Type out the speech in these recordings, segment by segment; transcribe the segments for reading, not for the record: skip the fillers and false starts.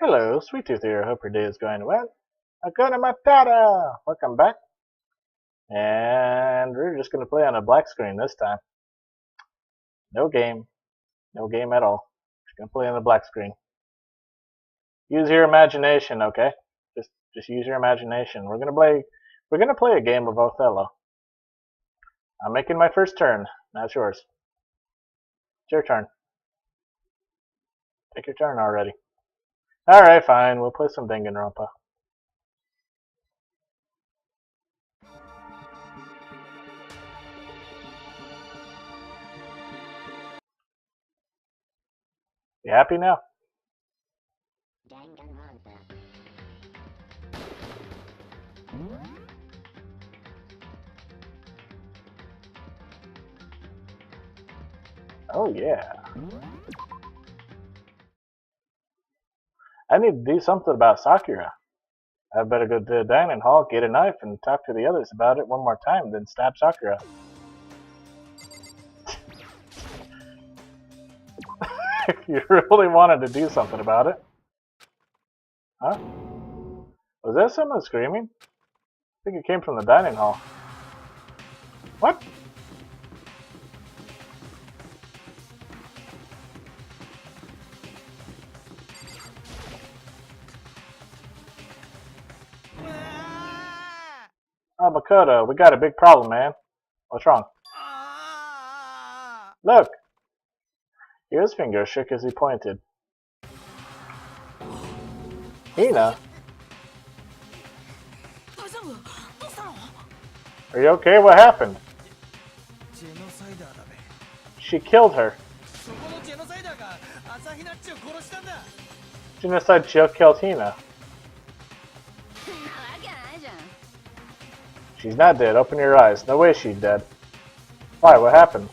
Hello, Sweet Tooth here. Hope your day is going well. Hakuna Matata! Welcome back. And we're just going to play on a black screen this time. No game. No game at all. Just going to play on the black screen. Use your imagination, okay? Just use your imagination. We're going to play a game of Othello. I'm making my first turn. Now it's yours. It's your turn. Take your turn already. Alright, fine. We'll play some Danganronpa. You happy now? Danganronpa. Oh yeah. I need to do something about Sakura. I better go to the dining hall, get a knife, and talk to the others about it one more time, then stab Sakura. You really wanted to do something about it. Huh? Was that someone screaming? I think it came from the dining hall. What? Oh, Makoto, we got a big problem, man. What's wrong? Look! His finger shook as he pointed. Hina? Are you okay? What happened? She killed her. Genocide Chill killed Hina. She's not dead. Open your eyes. No way she's dead. Why? What happened?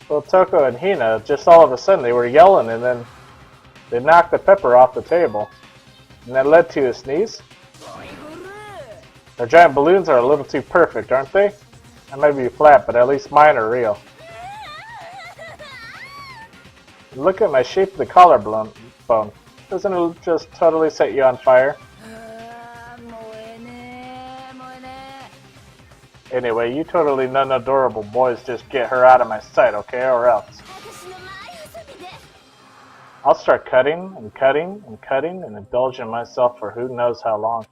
Well, Toko and Hina, just all of a sudden, they were yelling and then they knocked the pepper off the table. And that led to a sneeze? Their giant balloons are a little too perfect, aren't they? I might be flat, but at least mine are real. Look at my shape of the collarbone. Doesn't it just totally set you on fire? Anyway, you totally non-adorable boys just get her out of my sight, okay, or else. I'll start cutting and cutting and cutting and indulging myself for who knows how long.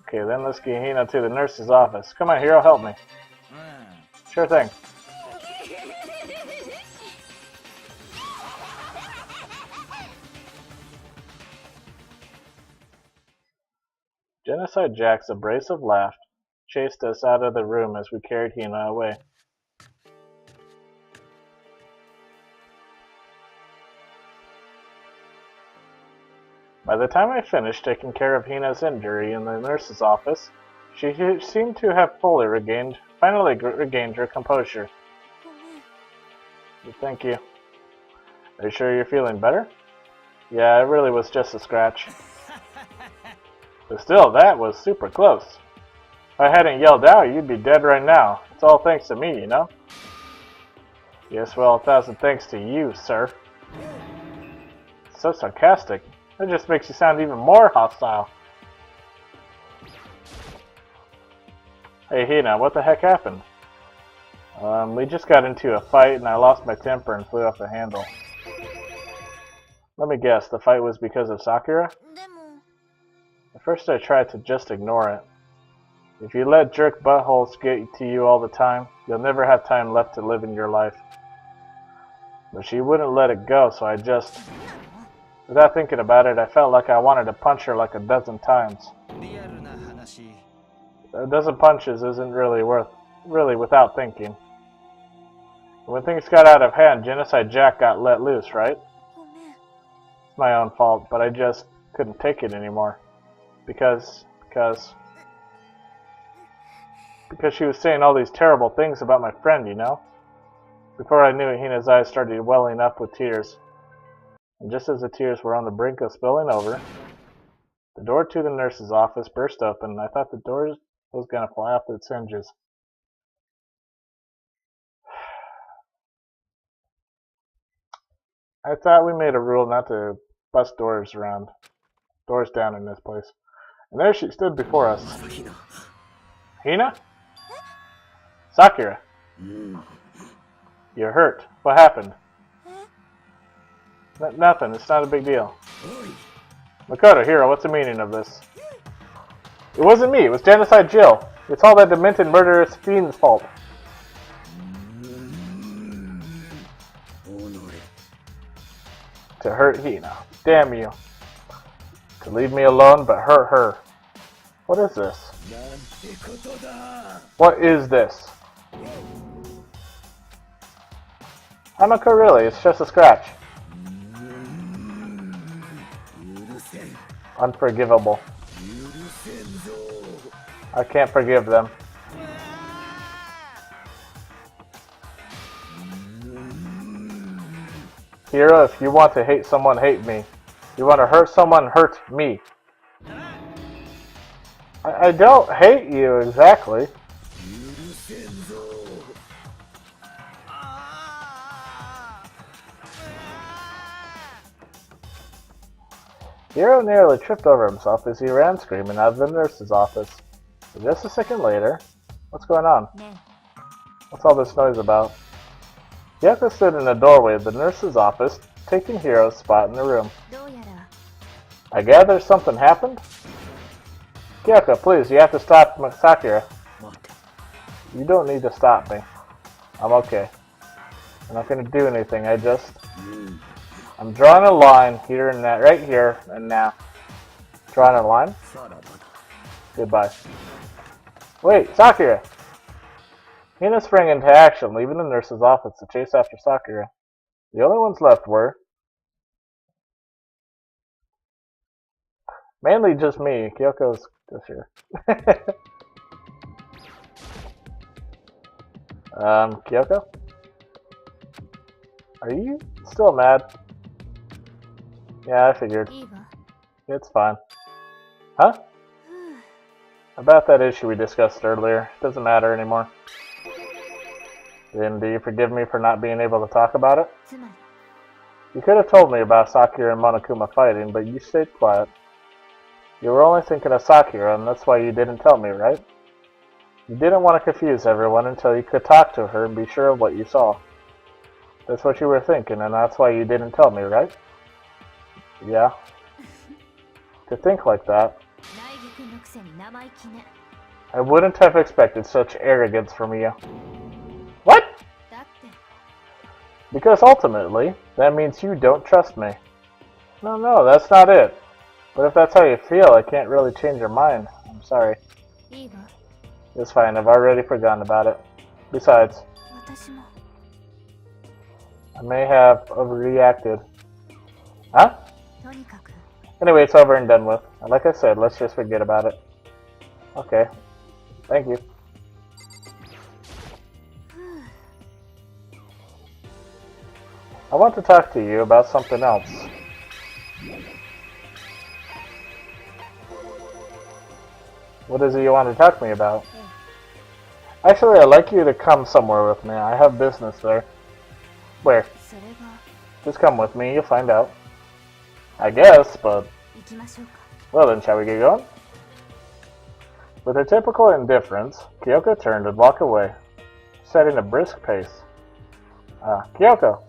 Okay, then let's get Hina to the nurse's office. Come on, Hiro, help me. Sure thing. Genocide Jack's abrasive laugh chased us out of the room as we carried Hina away. By the time I finished taking care of Hina's injury in the nurse's office, she seemed to have finally regained her composure. Thank you. Are you sure you're feeling better? Yeah, it really was just a scratch. But still, that was super close. If I hadn't yelled out, you'd be dead right now. It's all thanks to me, you know? Yes, well, 1,000 thanks to you, sir. So sarcastic. That just makes you sound even more hostile. Hey, Hina, what the heck happened? We just got into a fight and I lost my temper and flew off the handle. Let me guess, the fight was because of Sakura? At first I tried to just ignore it. If you let jerk buttholes get to you all the time, you'll never have time left to live in your life. But she wouldn't let it go, so I just... Without thinking about it, I felt like I wanted to punch her like a dozen times. A dozen punches isn't really without thinking. When things got out of hand, Genocide Jack got let loose, right? It's my own fault, but I just couldn't take it anymore. Because she was saying all these terrible things about my friend, you know? Before I knew it, Hina's eyes started welling up with tears. And just as the tears were on the brink of spilling over, the door to the nurse's office burst open, and I thought the door was going to fly off its hinges. I thought we made a rule not to bust doors down in this place. And there she stood before us. Hina? Sakura. You're hurt. What happened? Nothing. It's not a big deal. Makoto, Hiro, what's the meaning of this? It wasn't me. It was Genocide Jill. It's all that demented murderous fiend's fault. To hurt Hina. Damn you. To leave me alone but hurt her. What is this? What is this? Hamako, really? It's just a scratch. Unforgivable. I can't forgive them. Hiro, if you want to hate someone, hate me. You want to hurt someone, hurt me. I don't hate you exactly. Hiro nearly tripped over himself as he ran screaming out of the nurse's office. But just a second later, what's going on? What's all this noise about? Kyoko stood in the doorway of the nurse's office, taking Hiro's spot in the room. I gather something happened? Kyoko, please, you have to stop Sakura. You don't need to stop me. I'm okay. I'm not going to do anything, I'm drawing a line here and that, right here and now. Drawing a line? Goodbye. Wait, Sakura! Hina sprang into action, leaving the nurse's office to chase after Sakura. The only ones left were mainly just me. Kyoko's just here. Kyoko? Are you still mad? Yeah, I figured. It's fine. Huh? About that issue we discussed earlier. Doesn't matter anymore. Then do you forgive me for not being able to talk about it? You could have told me about Sakura and Monokuma fighting, but you stayed quiet. You were only thinking of Sakura, and that's why you didn't tell me, right? You didn't want to confuse everyone until you could talk to her and be sure of what you saw. That's what you were thinking, and that's why you didn't tell me, right? Yeah. To think like that. I wouldn't have expected such arrogance from you. What? Because ultimately, that means you don't trust me. No, that's not it. But if that's how you feel, I can't really change your mind. I'm sorry. It's fine, I've already forgotten about it. Besides, I may have overreacted. Huh? Anyway, it's over and done with. And like I said, let's just forget about it. Okay. Thank you. I want to talk to you about something else. What is it you want to talk to me about? Actually, I'd like you to come somewhere with me. I have business there. Where? Just come with me, you'll find out. I guess, but... Well then, shall we get going? With her typical indifference, Kyoko turned and walked away, setting a brisk pace. Kyoko,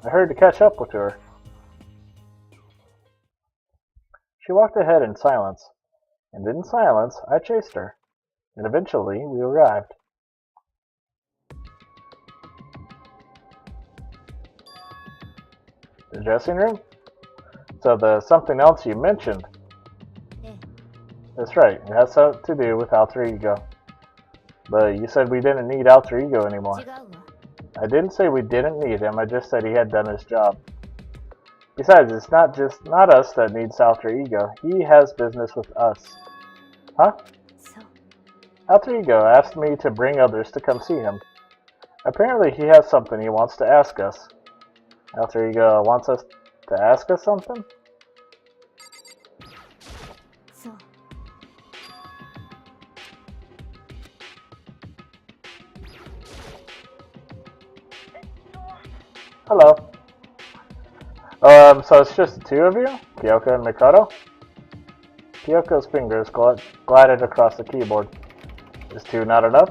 I heard to catch up with her. She walked ahead in silence, and in silence I chased her, and eventually we arrived. The dressing room? So the something else you mentioned. That's right, it has something to do with alter ego. But you said we didn't need alter ego anymore. I didn't say we didn't need him, I just said he had done his job. Besides, it's not us that needs alter ego. He has business with us. Huh? Alter ego asked me to bring others to come see him. Apparently he has something he wants to ask us. Alter ego wants us to ask us something? Hello. So it's just the two of you? Kyoko and Mikado? Kyoko's fingers glided across the keyboard. Is two not enough?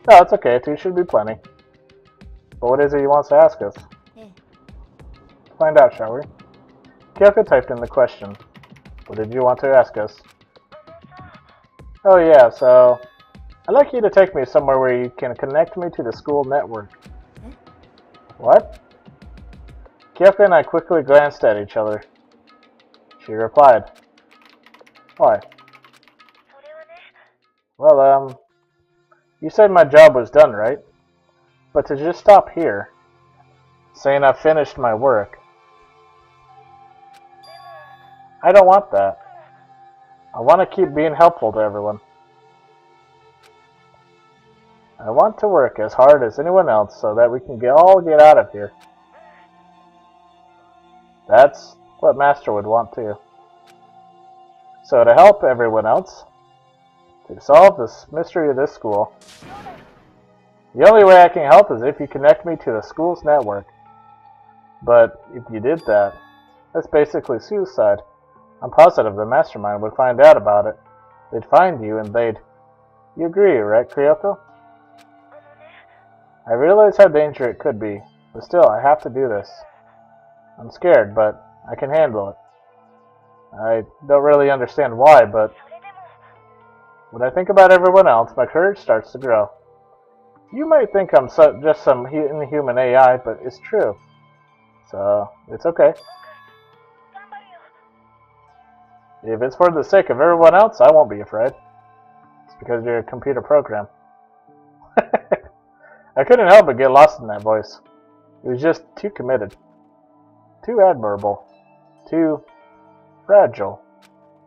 No, it's okay. Two should be plenty. But what is it you want to ask us? Find out, shall we? Kyoko typed in the question. What did you want to ask us? Oh yeah, so I'd like you to take me somewhere where you can connect me to the school network. What? Kyoko and I quickly glanced at each other. She replied. Why? Well, you said my job was done, right? But to just stop here, saying I've finished my work, I don't want that. I want to keep being helpful to everyone. I want to work as hard as anyone else so that we can all get out of here. That's what Master would want too. So to help everyone else, to solve this mystery of this school, the only way I can help is if you connect me to the school's network. But if you did that, that's basically suicide. I'm positive the mastermind would find out about it. They'd find you and they'd... You agree, right, Kyoko? I realize how dangerous it could be, but still, I have to do this. I'm scared, but I can handle it. I don't really understand why, but when I think about everyone else, my courage starts to grow. You might think I'm just some inhuman AI, but it's true. So, it's okay. If it's for the sake of everyone else, I won't be afraid. It's because you're a computer program. I couldn't help but get lost in that voice. It was just too committed. Too admirable. Too fragile.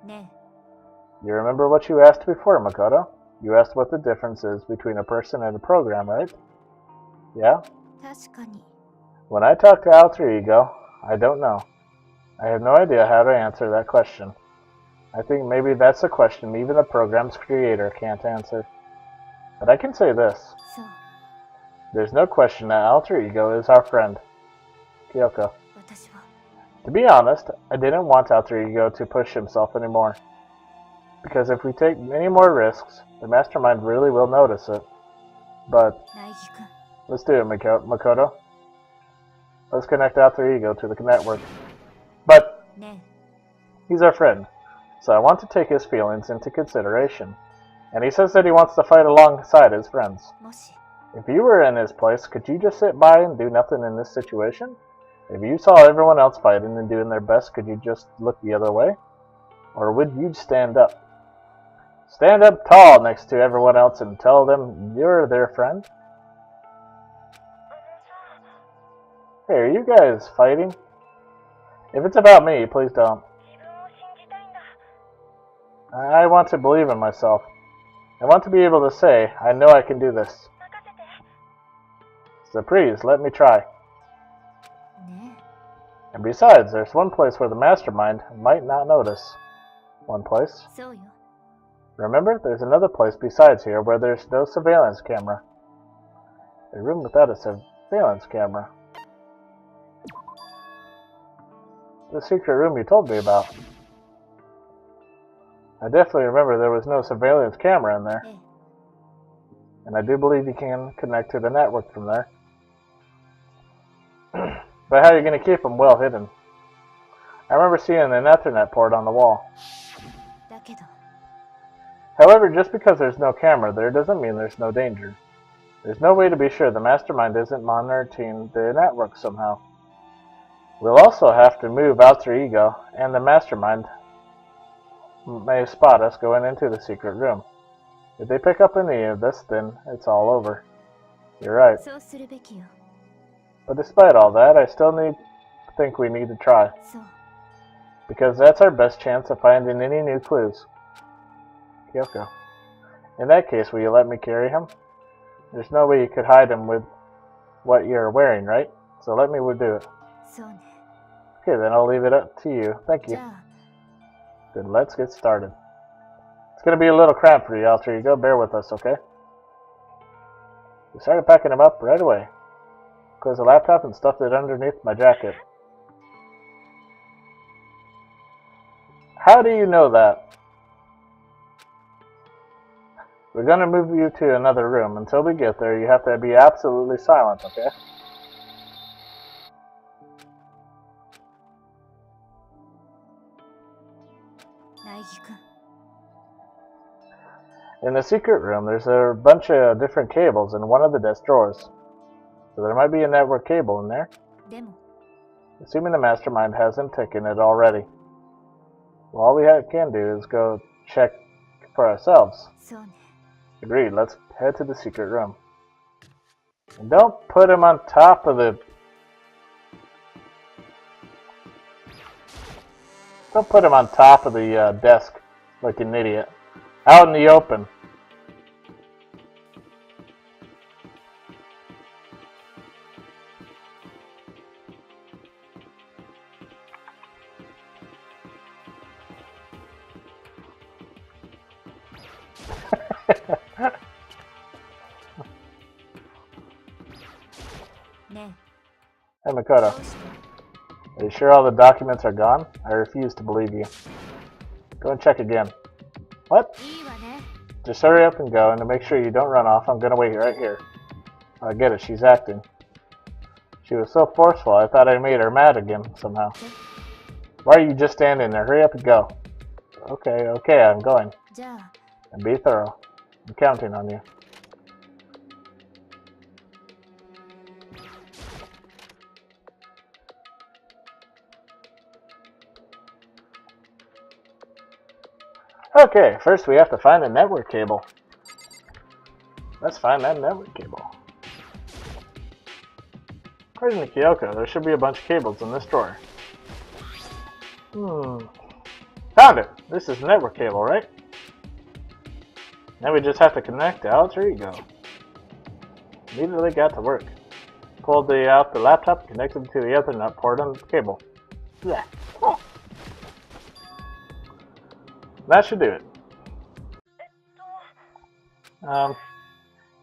You remember what you asked before, Makoto? You asked what the difference is between a person and a program, right? Yeah? When I talk to Alter Ego, I don't know. I have no idea how to answer that question. I think maybe that's a question even the program's creator can't answer. But I can say this. There's no question that Alter Ego is our friend. Kyoko. To be honest, I didn't want Alter Ego to push himself anymore. Because if we take any more risks, the mastermind really will notice it. But, let's do it, Makoto. Let's connect Alter Ego to the network. But, he's our friend, so I want to take his feelings into consideration. And he says that he wants to fight alongside his friends. If you were in his place, could you just sit by and do nothing in this situation? If you saw everyone else fighting and doing their best, could you just look the other way? Or would you stand up? Stand up tall next to everyone else and tell them you're their friend? Hey, are you guys fighting? If it's about me, please don't. I want to believe in myself. I want to be able to say, I know I can do this. So please, let me try. And besides, there's one place where the mastermind might not notice. One place. Remember, there's another place besides here where there's no surveillance camera. A room without a surveillance camera. The secret room you told me about. I definitely remember there was no surveillance camera in there. And I do believe you can connect to the network from there. But how are you going to keep them well hidden? I remember seeing an Ethernet port on the wall. However, just because there's no camera there doesn't mean there's no danger. There's no way to be sure the mastermind isn't monitoring the network somehow. We'll also have to move Alter Ego, and the mastermind may spot us going into the secret room. If they pick up any of this, then it's all over. You're right. But despite all that, I still think we need to try. Because that's our best chance of finding any new clues. Kyoko. In that case, will you let me carry him? There's no way you could hide him with what you're wearing, right? So let me do it. Okay, then I'll leave it up to you. Thank you. Then let's get started. It's going to be a little cramped for you, Alter Ego. Bear with us, okay? We started packing him up right away. Closed the laptop and stuffed it underneath my jacket. How do you know that? We're gonna move you to another room. Until we get there, you have to be absolutely silent, okay? In the secret room, there's a bunch of different cables in one of the desk drawers. So there might be a network cable in there. Assuming the mastermind hasn't taken it already. Well, all we can do is go check for ourselves. Agreed, let's head to the secret room. And don't put him on top of the... Don't put him on top of the desk like an idiot. Out in the open. Hey Makoto, are you sure all the documents are gone? I refuse to believe you. Go and check again. What? Just hurry up and go, and to make sure you don't run off, I'm gonna wait right here. I get it, she's acting. She was so forceful, I thought I made her mad again, somehow. Why are you just standing there? Hurry up and go. Okay, I'm going. And be thorough. I'm counting on you. Okay, first we have to find a network cable. Let's find that network cable. According to Kyoko, there should be a bunch of cables in this drawer. Found it! This is the network cable, right? Now we just have to connect to There you go. Immediately got to work. Pulled out the laptop, connected to the Ethernet port on the cable. Yeah. Oh. That should do it. Yeah,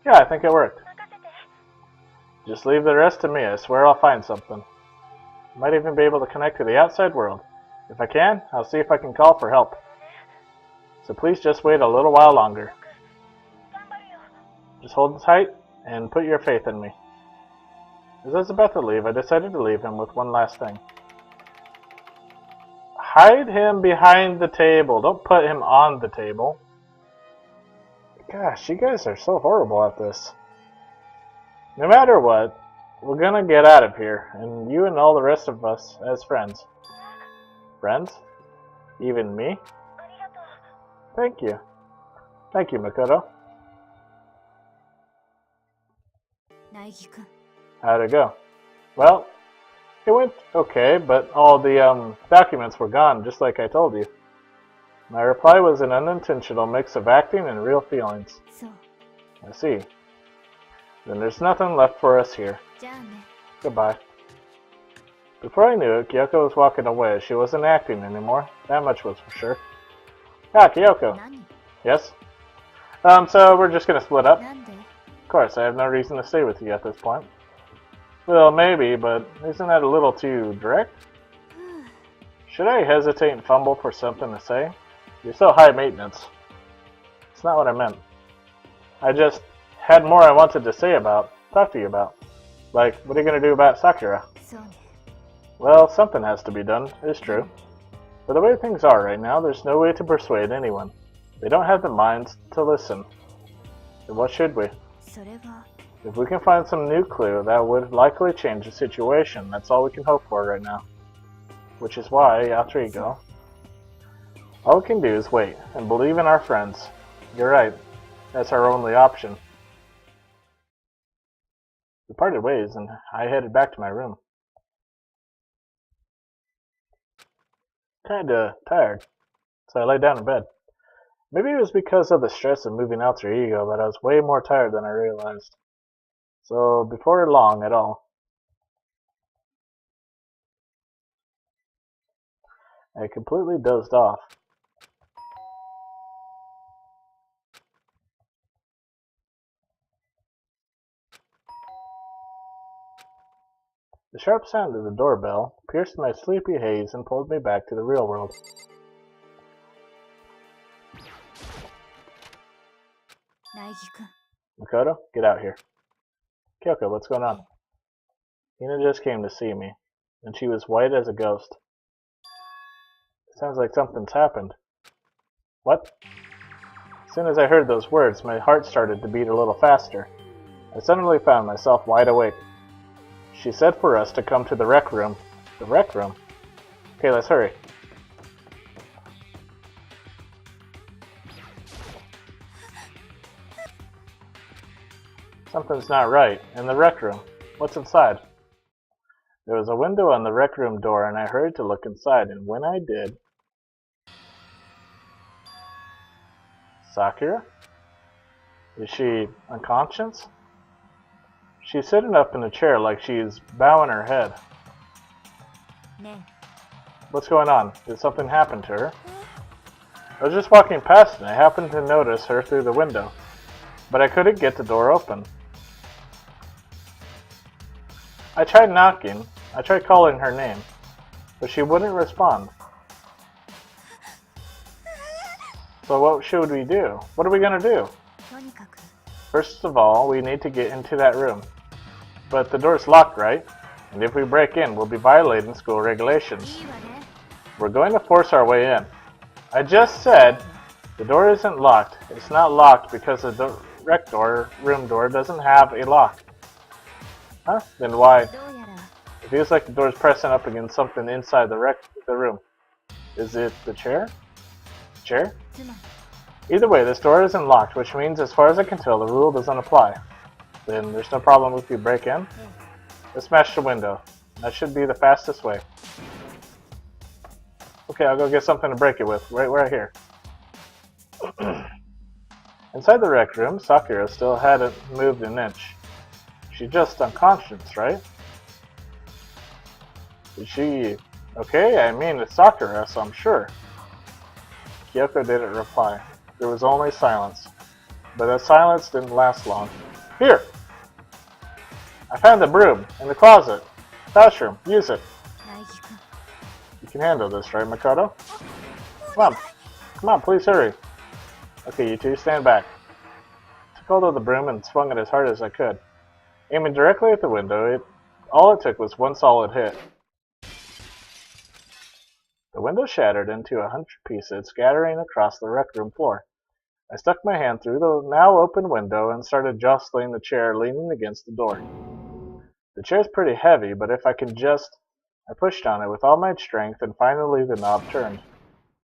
I think it worked. Just leave the rest to me. I swear I'll find something. Might even be able to connect to the outside world. If I can, I'll see if I can call for help. So please just wait a little while longer. Just hold tight and put your faith in me. As I was about to leave, I decided to leave him with one last thing. Hide him behind the table. Don't put him on the table. Gosh, you guys are so horrible at this. No matter what, we're gonna get out of here, and you and all the rest of us as friends. Friends? Even me? Thank you. Thank you, Makoto. How'd it go? Well, it went okay, but all the documents were gone, just like I told you. My reply was an unintentional mix of acting and real feelings. I see. Then there's nothing left for us here. Goodbye. Before I knew it, Kyoko was walking away. She wasn't acting anymore. That much was for sure. Ah, Kyoko. Yes? So we're just gonna split up? Of course, I have no reason to stay with you at this point. Well, maybe, but isn't that a little too direct? Should I hesitate and fumble for something to say? You're so high maintenance. It's not what I meant. I just had more I wanted to talk to you about. Like, what are you going to do about Sakura? Well, something has to be done, it's true. But the way things are right now, there's no way to persuade anyone. They don't have the minds to listen. Then what should we? If we can find some new clue, that would likely change the situation. That's all we can hope for right now. Which is why, after you go, all we can do is wait and believe in our friends. You're right. That's our only option. We parted ways, and I headed back to my room. Kinda tired, so I lay down in bed. Maybe it was because of the stress of moving Alter Ego, but I was way more tired than I realized. So, before long at all, I completely dozed off. The sharp sound of the doorbell pierced my sleepy haze and pulled me back to the real world. Makoto, get out here. Kyoko, what's going on? Hina just came to see me, and she was white as a ghost. It sounds like something's happened. What? As soon as I heard those words, my heart started to beat a little faster. I suddenly found myself wide awake. She said for us to come to the rec room. The rec room? Okay, let's hurry. Something's not right. In the rec room. What's inside? There was a window on the rec room door, and I hurried to look inside, and when I did... Sakura? Is she unconscious? She's sitting up in a chair like she's bowing her head. What's going on? Did something happen to her? I was just walking past and I happened to notice her through the window, but I couldn't get the door open. I tried knocking, I tried calling her name, but she wouldn't respond. So what should we do? What are we gonna do? First of all, we need to get into that room. But the door's locked, right? And if we break in, we'll be violating school regulations. We're going to force our way in. I just said the door isn't locked. It's not locked because the rec door, room door, doesn't have a lock. Huh? Then why? It feels like the door's pressing up against something inside the room. Is it the chair? Chair? Either way, this door isn't locked, which means as far as I can tell, the rule doesn't apply. Then there's no problem if you break in. Let's smash the window. That should be the fastest way. Okay, I'll go get something to break it with, right here. Inside the rec room, Sakura still hadn't moved an inch. She's just unconscious, right? Is she okay? I mean, it's Sakura, so I'm sure. Kyoko didn't reply. There was only silence. But that silence didn't last long. Here! I found the broom in the closet. Classroom, use it. You can handle this, right, Makoto? Come on, please hurry. Okay, you two, stand back. I took hold of the broom and swung it as hard as I could. Aiming directly at the window, all it took was one solid hit. The window shattered into 100 pieces, scattering across the rec room floor. I stuck my hand through the now open window and started jostling the chair leaning against the door. The chair's pretty heavy, but if I can just... I pushed on it with all my strength and finally the knob turned.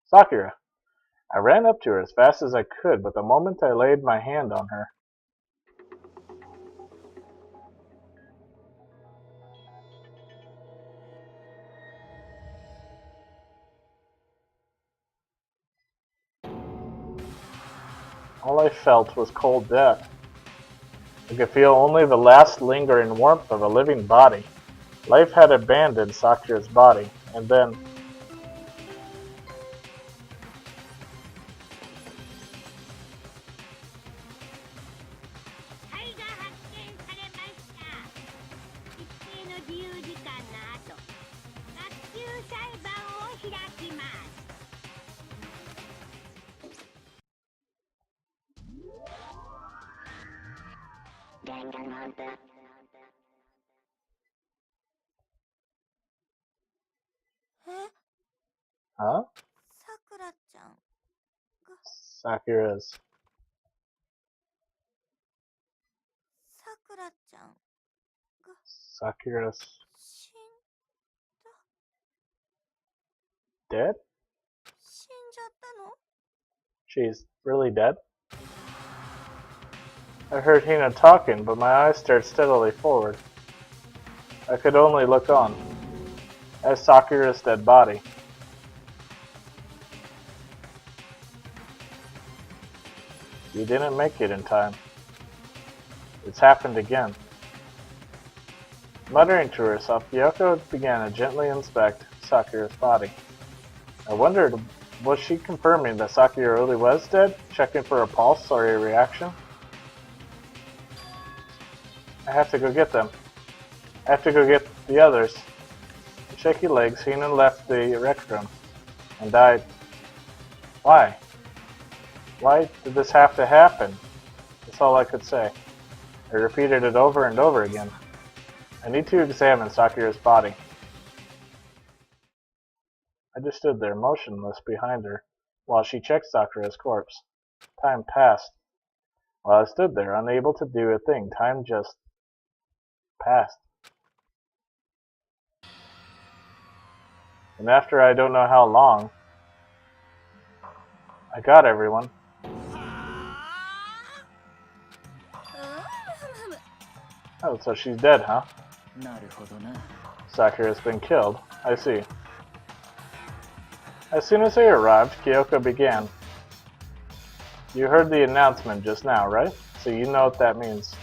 Sakura! I ran up to her as fast as I could, but the moment I laid my hand on her... all I felt was cold death. I could feel only the last lingering warmth of a living body. Life had abandoned Sakura's body, and then... Danganronpa. Huh? Sakura's... Sakura's... dead? She's really dead? I heard Hina talking, but my eyes stared steadily forward. I could only look on, at Sakura's dead body. You didn't make it in time. It's happened again. Muttering to herself, Kyoko began to gently inspect Sakura's body. I wondered, was she confirming that Sakura really was dead, checking for a pulse or a reaction? I have to go get them. I have to go get the others. With shaky legs, Hina left the rec room and died. Why? Why did this have to happen? That's all I could say. I repeated it over and over again. I need to examine Sakura's body. I just stood there motionless behind her while she checked Sakura's corpse. Time passed. While I stood there, unable to do a thing, time just passed. And after I don't know how long, I got everyone. Oh, so she's dead, huh? Sakura's been killed. I see. As soon as I arrived, Kyoko began. You heard the announcement just now, right? So you know what that means.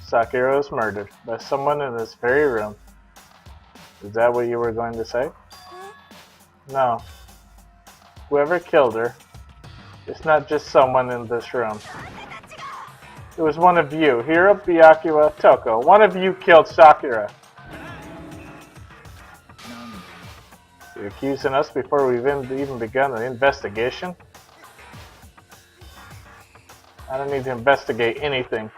Sakura was murdered by someone in this very room. Is that what you were going to say? No. Whoever killed her, it's not just someone in this room. It was one of you, Hiro, Byakuya, Toko. One of you killed Sakura. You're accusing us before we've even begun the investigation? I don't need to investigate anything.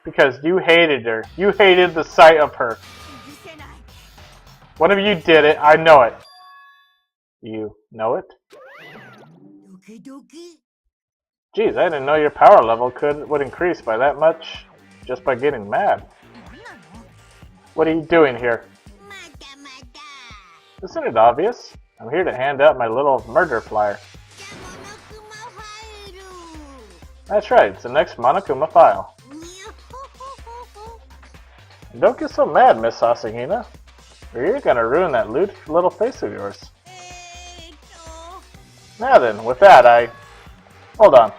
Because you hated her. You hated the sight of her. One of you did it. I know it. You know it? Geez, I didn't know your power level would increase by that much just by getting mad. What are you doing here? Isn't it obvious? I'm here to hand out my little murder flyer. That's right, it's the next Monokuma file. And don't get so mad, Miss Asahina, or you're gonna ruin that little face of yours. Now then, with that, Hold on.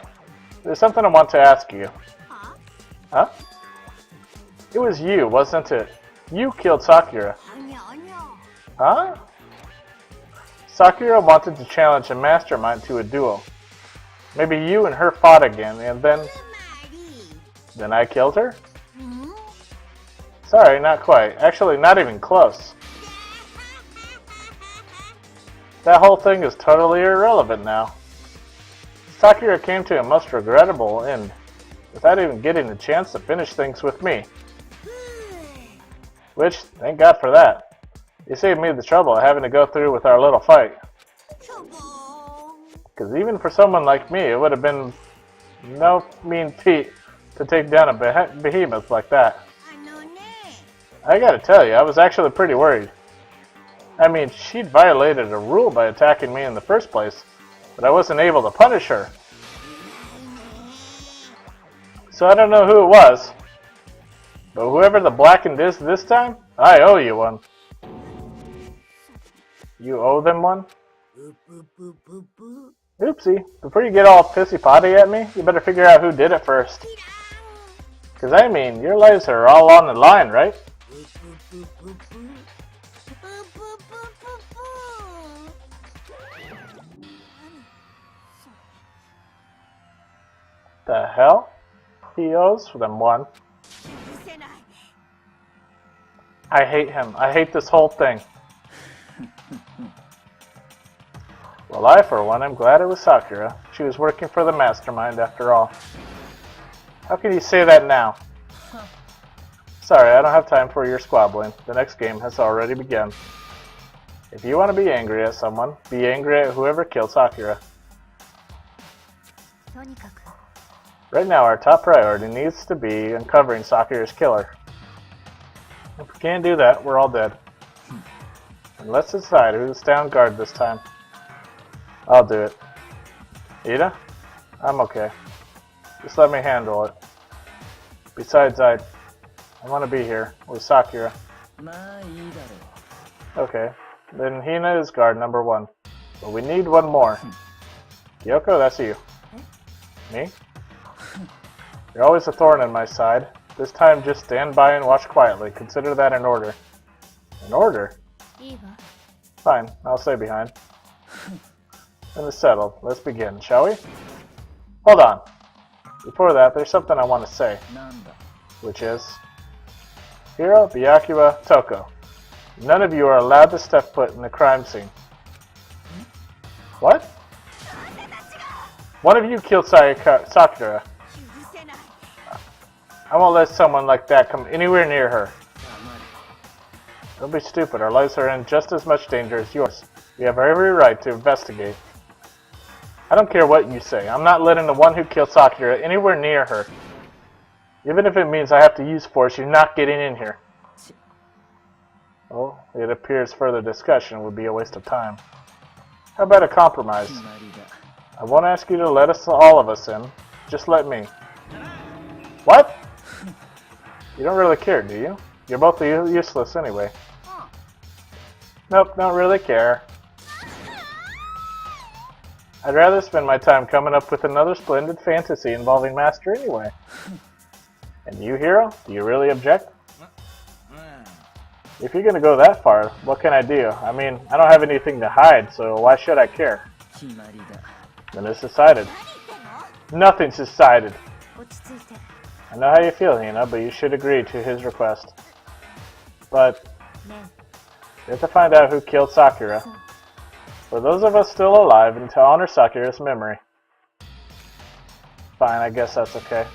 There's something I want to ask you. Huh? It was you, wasn't it? You killed Sakura. Huh? Sakura wanted to challenge a mastermind to a duel. Maybe you and her fought again, and then I killed her? Sorry, not quite. Actually, not even close. That whole thing is totally irrelevant now. Sakura came to a most regrettable end, without even getting a chance to finish things with me. Which, thank God for that. You saved me the trouble of having to go through with our little fight. Because even for someone like me, it would have been no mean feat to take down a behemoth like that. I gotta tell you, I was actually pretty worried. I mean, she'd violated a rule by attacking me in the first place, but I wasn't able to punish her. So I don't know who it was, but whoever the blackened is this time, I owe you one. You owe them one? Oopsie, before you get all pissy-potty at me, you better figure out who did it first. Because I mean, your lives are all on the line, right? The hell? He owes them one. I hate him. I hate this whole thing. Well, I, for one, am glad it was Sakura. She was working for the mastermind, after all. How can you say that now? Sorry, I don't have time for your squabbling. The next game has already begun. If you want to be angry at someone, be angry at whoever killed Sakura. Right now, our top priority needs to be uncovering Sakura's killer. If we can't do that, we're all dead. And let's decide who's stand guard this time. I'll do it. Ida? I'm okay. Just let me handle it. Besides, I want to be here with Sakura. Okay. Then Hina is guard number 1. But we need one more. Kyoko, that's you. Me? You're always a thorn in my side. This time, just stand by and watch quietly. Consider that an order. An order? Fine, I'll stay behind. Then it's settled. Let's begin, shall we? Hold on. Before that, there's something I want to say. Which is... Hiro, Byakuya, Toko. None of you are allowed to step foot in the crime scene. What? One of you killed Sakura. I won't let someone like that come anywhere near her. Don't be stupid. Our lives are in just as much danger as yours. We have every right to investigate. I don't care what you say. I'm not letting the one who killed Sakura anywhere near her. Even if it means I have to use force, you're not getting in here. Well, it appears further discussion would be a waste of time. How about a compromise? I won't ask you to let all of us in. Just let me. What? You don't really care, do you? You're both useless anyway. Nope, don't really care. I'd rather spend my time coming up with another splendid fantasy involving Master anyway. And you, Hero? Do you really object? If you're gonna go that far, what can I do? I mean, I don't have anything to hide, so why should I care? Then it's decided. Nothing's decided. I know how you feel, Hina, but you should agree to his request. But we have to find out who killed Sakura. For those of us still alive, and to honor Sakura's memory. Fine, I guess that's okay.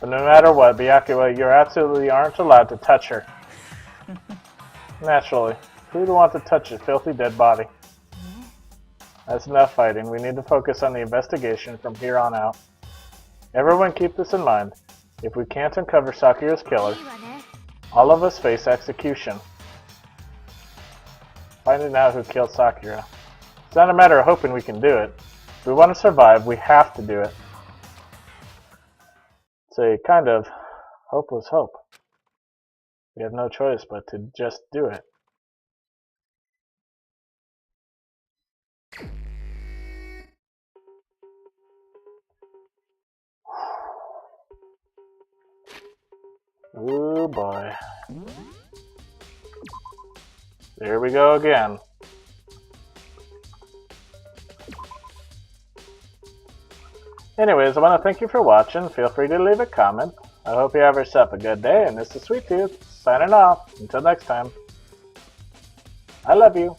But no matter what, Byakuya, you absolutely aren't allowed to touch her. Naturally. Who'd want to touch a filthy dead body? That's enough fighting. We need to focus on the investigation from here on out. Everyone keep this in mind. If we can't uncover Sakura's killer, all of us face execution. Finding out who killed Sakura. It's not a matter of hoping we can do it. If we want to survive, we have to do it. It's a kind of hopeless hope. We have no choice but to just do it. Oh boy. There we go again. Anyways, I want to thank you for watching. Feel free to leave a comment. I hope you have yourself a good day, and this is Sweet Tooth, signing off. Until next time. I love you.